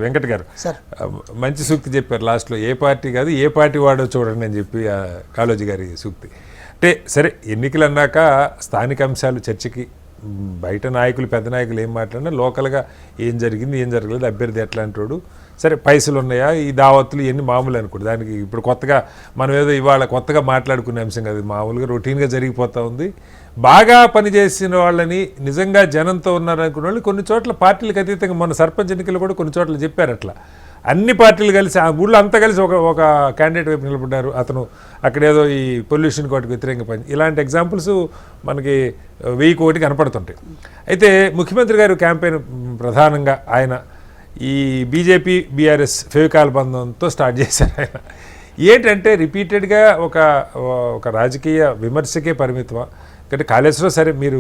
వెంకట్ గారు మంచి సూక్తి చెప్పారు లాస్ట్లో, ఏ పార్టీ కాదు ఏ పార్టీ వాడో చూడండి అని చెప్పి కాళోజీ గారి సూక్తి. అంటే సరే, ఎన్నికలు అన్నాక స్థానిక అంశాలు చర్చకి, బయట నాయకులు పెద్ద నాయకులు ఏం మాట్లాడినా లోకల్గా ఏం జరిగింది ఏం జరగలేదు, అభ్యర్థి ఎట్లాంటి వాడు, సరే పైసలు ఉన్నాయా, ఈ దావత్తులు ఇవన్నీ మామూలు అనుకోండి. దానికి ఇప్పుడు కొత్తగా మనం ఏదో ఇవాళ కొత్తగా మాట్లాడుకునే అంశం కాదు, మామూలుగా రొటీన్గా జరిగిపోతూ ఉంది. బాగా పనిచేసిన వాళ్ళని, నిజంగా జనంతో ఉన్నారనుకున్న వాళ్ళు కొన్ని చోట్ల పార్టీలకు అతీతంగా, మొన్న సర్పంచ్ ఎన్నికలు కూడా కొన్ని చోట్ల చెప్పారు అట్లా, అన్ని పార్టీలు కలిసి ఆ ఊళ్ళో అంతా కలిసి ఒక క్యాండిడేట్ వైపు నిలబడ్డారు, అతను అక్కడేదో ఈ పొల్యూషన్ కోటికి వ్యతిరేకంగా పని, ఇలాంటి ఎగ్జాంపుల్స్ మనకి 1000 కోటి కనపడుతుంటాయి. అయితే ముఖ్యమంత్రి గారు క్యాంపెయిన్ ప్రధానంగా ఆయన ఈ బీజేపీ బీఆర్ఎస్ ఫెవికాల్ బంధంతో స్టార్ట్ చేశారు. ఆయన ఏంటంటే రిపీటెడ్గా ఒక రాజకీయ విమర్శకే పరిమితమా? అంటే కాళేశ్వరం సరే మీరు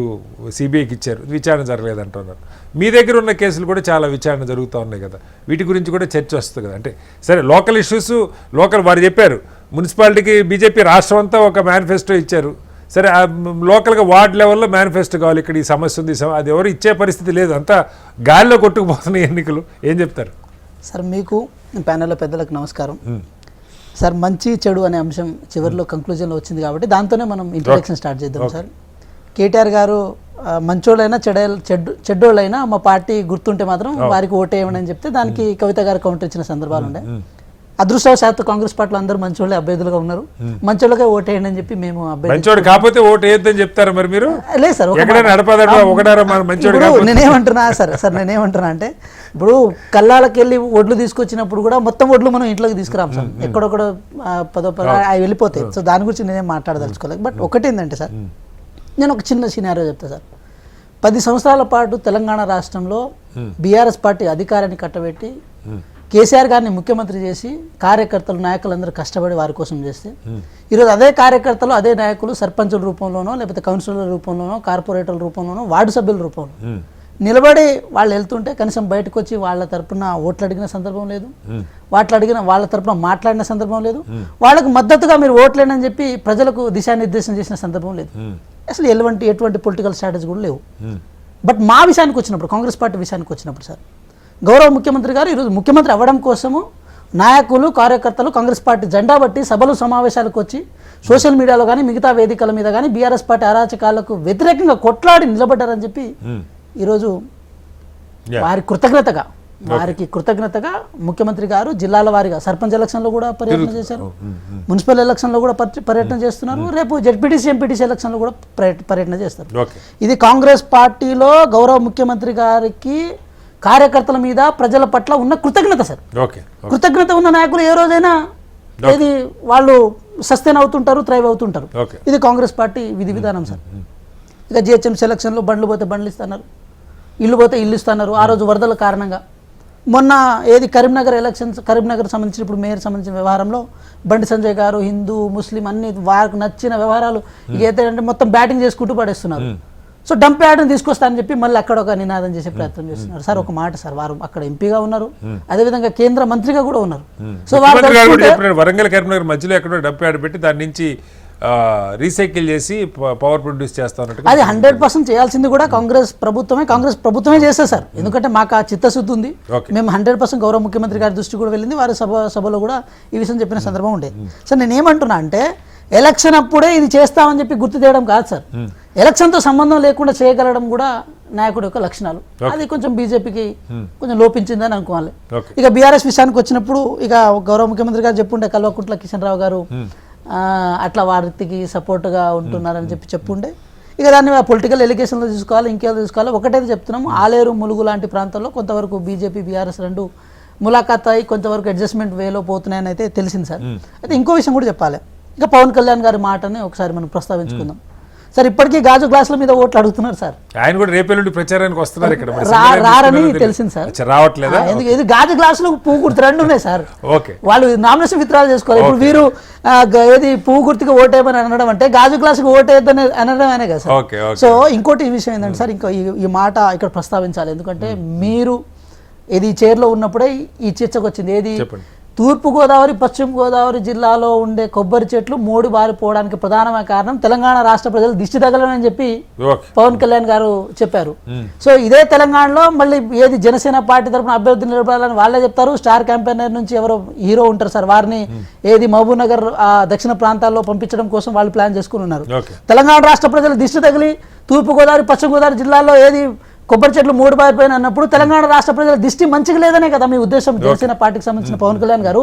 సిబిఐకి ఇచ్చారు, విచారణ జరగలేదంటున్నారు, మీ దగ్గర ఉన్న కేసులు కూడా చాలా విచారణ జరుగుతూ ఉన్నాయి కదా, వీటి గురించి కూడా చర్చ వస్తుంది కదా. అంటే సరే లోకల్ ఇష్యూస్, లోకల్ వారు చెప్పారు, మున్సిపాలిటీకి బీజేపీ రాష్ట్రం అంతా ఒక మేనిఫెస్టో ఇచ్చారు, సరే లోకల్గా వార్డ్ లెవెల్లో మేనిఫెస్టో కావాలి, ఇక్కడ ఈ సమస్య ఉంది, అది ఎవరు ఇచ్చే పరిస్థితి లేదు, అంతా గాలిలో కొట్టుకుపోతున్నాయి ఎన్నికలు, ఏం చెప్తారు సార్? మీకు ప్యానెల్లో పెద్దలకు నమస్కారం సార్. మంచి చెడు అనే అంశం చివరిలో కంక్లూజన్లో వచ్చింది కాబట్టి దాంతోనే మనం ఇంట్రడక్షన్ స్టార్ట్ చేద్దాం సార్. కేటీఆర్ గారు మంచోళ్ళైనా చెడ్డోళ్ళైనా మా పార్టీ గుర్తుంటే మాత్రం వారికి ఓటేయమని అని చెప్తే దానికి కవిత గారు కౌంటర్ ఇచ్చిన సందర్భాలు ఉండే. అదృష్టవశాత్తు కాంగ్రెస్ పార్టీలో అందరూ మంచోళ్ళే అభ్యర్థులుగా ఉన్నారు, మంచోళ్ళకే ఓటేయండి అని చెప్పి మేము మంచోడు కాకపోతే ఓటు వేయొద్దని చెప్తారా మరి మీరు? లేదు సార్, నేనేమంటున్నా అంటే ఇప్పుడు కల్లాలకి వెళ్ళి ఒడ్లు తీసుకొచ్చినప్పుడు కూడా మొత్తం ఒడ్లు మనం ఇంట్లోకి తీసుకురాం సార్, ఎక్కడొక్కడ అవి వెళ్ళిపోతాయి. సో దాని గురించి నేనేం మాట్లాడదలుచుకోలేదు. బట్ ఒకటి ఏంటంటే సార్, నేను ఒక చిన్న సినారియో చెప్తా సార్. 10 సంవత్సరాల పాటు తెలంగాణ రాష్ట్రంలో బీఆర్ఎస్ పార్టీ అధికారాన్ని కట్టబెట్టి కేసీఆర్ గారిని ముఖ్యమంత్రి చేసి కార్యకర్తలు నాయకులందరూ కష్టపడి వారి కోసం చేస్తే ఈరోజు అదే కార్యకర్తలు అదే నాయకులు సర్పంచుల రూపంలోనో లేకపోతే కౌన్సిలర్ల రూపంలోనో కార్పొరేటర్ల రూపంలోనో వార్డు సభ్యుల రూపంలో నిలబడి వాళ్ళు వెళ్తుంటే కనీసం బయటకు వచ్చి వాళ్ళ తరపున ఓట్లు అడిగిన సందర్భం లేదు, వాళ్ళ తరపున మాట్లాడిన సందర్భం లేదు, వాళ్ళకు మద్దతుగా మీరు ఓట్లేనని చెప్పి ప్రజలకు దిశానిర్దేశం చేసిన సందర్భం లేదు. అసలు ఎటువంటి పొలిటికల్ స్ట్రాటజీ కూడా లేవు. బట్ మా విషయానికి వచ్చినప్పుడు, కాంగ్రెస్ పార్టీ విషయానికి వచ్చినప్పుడు సార్, గౌరవ ముఖ్యమంత్రి గారు ఈరోజు ముఖ్యమంత్రి అవ్వడం కోసము నాయకులు కార్యకర్తలు కాంగ్రెస్ పార్టీ జెండా బట్టి సభలు సమావేశాలకు వచ్చి సోషల్ మీడియాలో కానీ మిగతా వేదికల మీద కానీ బీఆర్ఎస్ పార్టీ అరాచకాలకు వ్యతిరేకంగా కొట్లాడి నిలబడ్డారని చెప్పి ఈరోజు వారికి కృతజ్ఞతగా ముఖ్యమంత్రి గారు జిల్లాల వారీగా సర్పంచ్ ఎలక్షన్లో కూడా పర్యటన చేశారు, మున్సిపల్ ఎలక్షన్లో కూడా పర్యటన చేస్తున్నారు, రేపు జెడ్పీటీసీ ఎంపీటీసీ ఎలక్షన్లో కూడా పర్యటన చేస్తారు. ఇది కాంగ్రెస్ పార్టీలో గౌరవ ముఖ్యమంత్రి గారికి కార్యకర్తల మీద ప్రజల పట్ల ఉన్న కృతజ్ఞత సార్. కృతజ్ఞత ఉన్న నాయకులు ఏ రోజైనా ఏది వాళ్ళు సస్టైన్ అవుతుంటారు, థ్రైవ్ అవుతుంటారు. ఇది కాంగ్రెస్ పార్టీ విధి విధానం సార్. ఇక జిహెచ్ఎంసీ ఎలక్షన్లో బండ్లు పోతే బండ్లు ఇస్తున్నారు, ఇల్లు పోతే ఇల్లు ఇస్తున్నారు. ఆ రోజు వరదల కారణంగా మొన్న ఏది కరీంనగర్ సంబంధించిన ఇప్పుడు మేయర్ సంబంధించిన వ్యవహారంలో బండి సంజయ్ గారు హిందూ ముస్లిం అన్ని వారికి నచ్చిన వ్యవహారాలు ఏదంటే మొత్తం బ్యాటింగ్ చేసుకుంటూ పడేస్తున్నారు. సో డంప్ యార్డ్ని తీసుకొస్తానని చెప్పి మళ్ళీ అక్కడ ఒక నినాదం చేసే ప్రయత్నం చేస్తున్నారు సార్. ఒక మాట సార్, వారు అక్కడ ఎంపీగా ఉన్నారు, అదేవిధంగా కేంద్ర మంత్రిగా కూడా ఉన్నారు. సో వరంగల్ కరీంనగర్ మధ్యలో ఎక్కడో డంప్ యార్డ్ పెట్టి దాని నుంచి రీసైకిల్ చేసి పవర్ ప్రొడ్యూస్ చేస్తాను. అది 100% చేయాల్సింది కూడా కాంగ్రెస్ ప్రభుత్వమే చేస్తారు సార్. ఎందుకంటే మాకు ఆ చిత్తశుద్ధి ఉంది. మేము 100% గౌరవ ముఖ్యమంత్రి గారి దృష్టి కూడా వెళ్ళింది, వారి సభలో కూడా ఈ విషయం చెప్పిన సందర్భం ఉండేది. సార్ నేనేమంటున్నా అంటే ఎలక్షన్ అప్పుడే ఇది చేస్తామని చెప్పి గుర్తు చేయడం కాదు సార్, ఎలక్షన్తో సంబంధం లేకుండా చేయగలడం కూడా నాయకుడి యొక్క లక్షణాలు. అది కొంచెం బీజేపీకి కొంచెం లోపించిందని అనుకోవాలి. ఇక బీఆర్ఎస్ విషయానికి వచ్చినప్పుడు ఇక గౌరవ ముఖ్యమంత్రి గారు చెప్పుండే కల్వకుంట్ల కిషన్ రావు గారు అట్లా వారికి సపోర్ట్గా ఉంటున్నారని చెప్పుండే. ఇక దాన్ని పొలిటికల్ ఎలిగేషన్లో తీసుకోవాలి, ఇంకేదో తీసుకోవాలి. ఒకటైతే చెప్తున్నాము, ఆలేరు ములుగు లాంటి ప్రాంతాల్లో కొంతవరకు బీజేపీ బీఆర్ఎస్ రెండు ములాఖాత్ అయ్యి కొంతవరకు అడ్జస్ట్మెంట్ వేలో పోతున్నాయని అయితే తెలిసింది సార్. అయితే ఇంకో విషయం కూడా చెప్పాలి, ఇక పవన్ కళ్యాణ్ గారి మాటని ఒకసారి మనం ప్రస్తావించుకుందాం సార్. ఇప్పటికీ గాజు గ్లాసుల మీద ఓట్లు అడుగుతున్నారు సార్. ఆయన కూడా రేపల్లుండి ప్రచారానికి వస్తున్నారు, ఇక్కడ రారని తెలిసింది సార్. రావట్లేదా? ఇది గాజు గ్లాసులు పువ్వు గుర్తు రెండు ఉన్నాయి సార్. వాళ్ళు నామినేషన్ విత్డ్రా చేసుకోవాలి. ఇప్పుడు వీరు ఏది పువ్వు గుర్తుగా ఓటేయమని అనడం అంటే గాజు గ్లాసుకి ఓటేయద్దని అనడం అనే కదా సార్. సో ఇంకోటి ఈ విషయం ఏంటంటే సార్, ఇంకా ఈ మాట ఇక్కడ ప్రస్తావించాలి. ఎందుకంటే మీరు ఏది చైర్లో ఉన్నప్పుడే ఈ చర్చకు వచ్చింది, ఏది తూర్పుగోదావరి పశ్చిమ గోదావరి జిల్లాలో ఉండే కొబ్బరి చెట్లు మోడి బారిపోవడానికి ప్రధానమైన కారణం తెలంగాణ రాష్ట్ర ప్రజలు దిష్టి తగలనని చెప్పి ఓకే. పవన్ కళ్యాణ్ గారు చెప్పారు. సో ఇదే తెలంగాణలో మళ్ళీ ఏది జనసేన పార్టీ తరఫున అభ్యర్థి నిలబడాలని వాళ్ళే చెప్తారు. స్టార్ క్యాంపెయినర్ నుంచి ఎవరో హీరో ఉంటారు సార్, వారిని ఏది మహబూబ్ నగర్ దక్షిణ ప్రాంతాల్లో పంపించడం కోసం వాళ్ళు ప్లాన్ చేసుకుని ఉన్నారు. ఓకే. తెలంగాణ రాష్ట్ర ప్రజలు దిష్టి తగిలి తూర్పుగోదావరి పశ్చిమ గోదావరి జిల్లాలో ఏది కొబ్బరి చెట్లు మూడు బారిపోయిన అన్నప్పుడు తెలంగాణ రాష్ట్ర ప్రజల దృష్టి మంచిగా లేదనే కదా మీ ఉద్దేశం. జనసేన పార్టీకి సంబంధించిన పవన్ కళ్యాణ్ గారు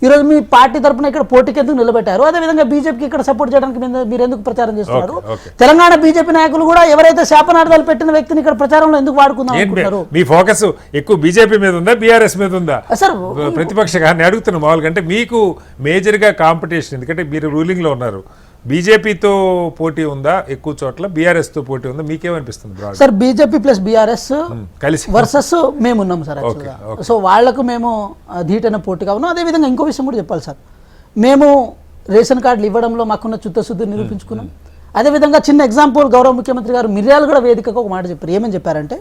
ఈరోజు మీ పార్టీ తరఫున ఇక్కడ పోటీకి ఎందుకు నిలబెట్టారు? అదేవిధంగా బీజేపీకి ఇక్కడ సపోర్ట్ చేయడానికి మీరు ఎందుకు ప్రచారం చేస్తున్నారు? తెలంగాణ బీజేపీ నాయకులు కూడా ఎవరైతే శాపనార్థాలు పెట్టిన వ్యక్తిని ఇక్కడ ప్రచారంలో ఎందుకు వాడుకుందాం అనుకుంటున్నారు? మీ ఫోకస్ ఎక్కువ బీజేపీ మీద ఉందా, బీఆర్ఎస్ మీద ఉందా? సార్ ప్రతిపక్ష గారిని అడుగుతున్నాం మామూలుగా. అంటే మీకు మేజర్గా కాంపిటీషన్, ఎందుకంటే మీరు రూలింగ్లో ఉన్నారు. బీజేపీతో పోటీ ఉందా ఎక్కువ చోట్ల, బీఆర్ఎస్తో పోటీ ఉందా? మీకేమనిపిస్తుంది బ్రాడ్? సార్ బీజేపీ ప్లస్ బీఆర్ఎస్ కలిసి వర్సెస్ మేము ఉన్నాం సార్ యాక్చువల్గా. సో వాళ్లకు మేము ధీటైన పోటీగా ఉన్నాం. అదేవిధంగా ఇంకో విషయం కూడా చెప్పాలి సార్, మేము రేషన్ కార్డులు ఇవ్వడంలో మాకున్న చిత్తశుద్ధి నిరూపించుకున్నాం. అదేవిధంగా చిన్న ఎగ్జాంపుల్, గౌరవ ముఖ్యమంత్రి గారు మిర్యాలగూడ వేదికకు ఒక మాట చెప్పారు. ఏమని చెప్పారంటే,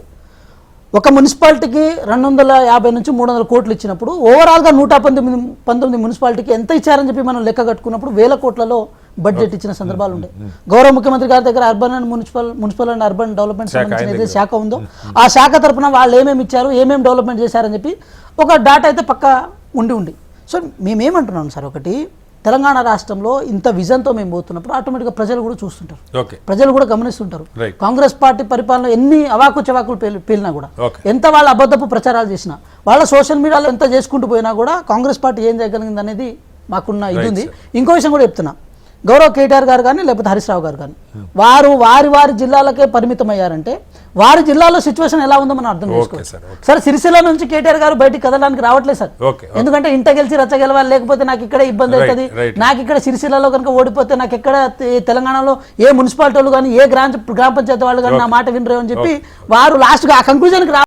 ఒక మున్సిపాలిటీకి 250 నుంచి 300 కోట్లు ఇచ్చినప్పుడు ఓవరాల్గా 119 మున్సిపాలిటీకి ఎంత ఇచ్చారని చెప్పి మనం లెక్క కట్టుకున్నప్పుడు 1000 కోట్లలో బడ్జెట్ ఇచ్చిన సందర్భాలు ఉండే. గౌరవ ముఖ్యమంత్రి గారి దగ్గర urban and municipal and urban development సంబంధించిన ఏదైతే శాఖ ఉందో ఆ శాఖ తరఫున వాళ్ళు ఏమేమి ఇచ్చారు, ఏమేమి డెవలప్మెంట్ చేశారని చెప్పి ఒక డాటా అయితే పక్కా ఉండి. సో మేమేమంటున్నాం సార్, ఒకటి తెలంగాణ రాష్ట్రంలో ఇంత విజన్తో మేము పోతున్నప్పుడు ఆటోమేటిక్గా ప్రజలు కూడా చూస్తుంటారు, ప్రజలు కూడా గమనిస్తుంటారు. కాంగ్రెస్ పార్టీ పరిపాలన ఎన్ని అవాకు చవాకులు పేలినా కూడా, ఎంత వాళ్ళ అబద్ధపు ప్రచారాలు చేసినా, వాళ్ళ సోషల్ మీడియాలో ఎంత చేసుకుంటూ పోయినా కూడా కాంగ్రెస్ పార్టీ ఏం చేయగలిగింది అనేది మాకున్న ఇది ఉంది. ఇంకో విషయం కూడా చెప్తున్నా, గౌరవ కేటీఆర్ గారు కానీ లేకపోతే హరీష్ రావు గారు కానీ వారు వారి జిల్లాలకే పరిమితం అయ్యారంటే వారి జిల్లాలో సిచ్యువేషన్ ఎలా ఉందో మనం అర్థం చేసుకోవచ్చు. సార్ సిరిసిల్ల నుంచి కేటీఆర్ గారు బయటికి కదలడానికి రావట్లేదు సార్. ఎందుకంటే ఇంట గెలిచి రచ్చ గెలవాలి, లేకపోతే నాకు ఇక్కడ ఇబ్బంది అవుతుంది, నాకు ఇక్కడ సిరిసిల్లలో కనుక ఓడిపోతే నాకు ఎక్కడ తెలంగాణలో ఏ మున్సిపాలిటీ వాళ్ళు కానీ ఏ గ్రామ పంచాయతీ వాళ్ళు కానీ నా మాట వినరు అని చెప్పి వారు లాస్ట్గా ఆ కంక్లూజన్కి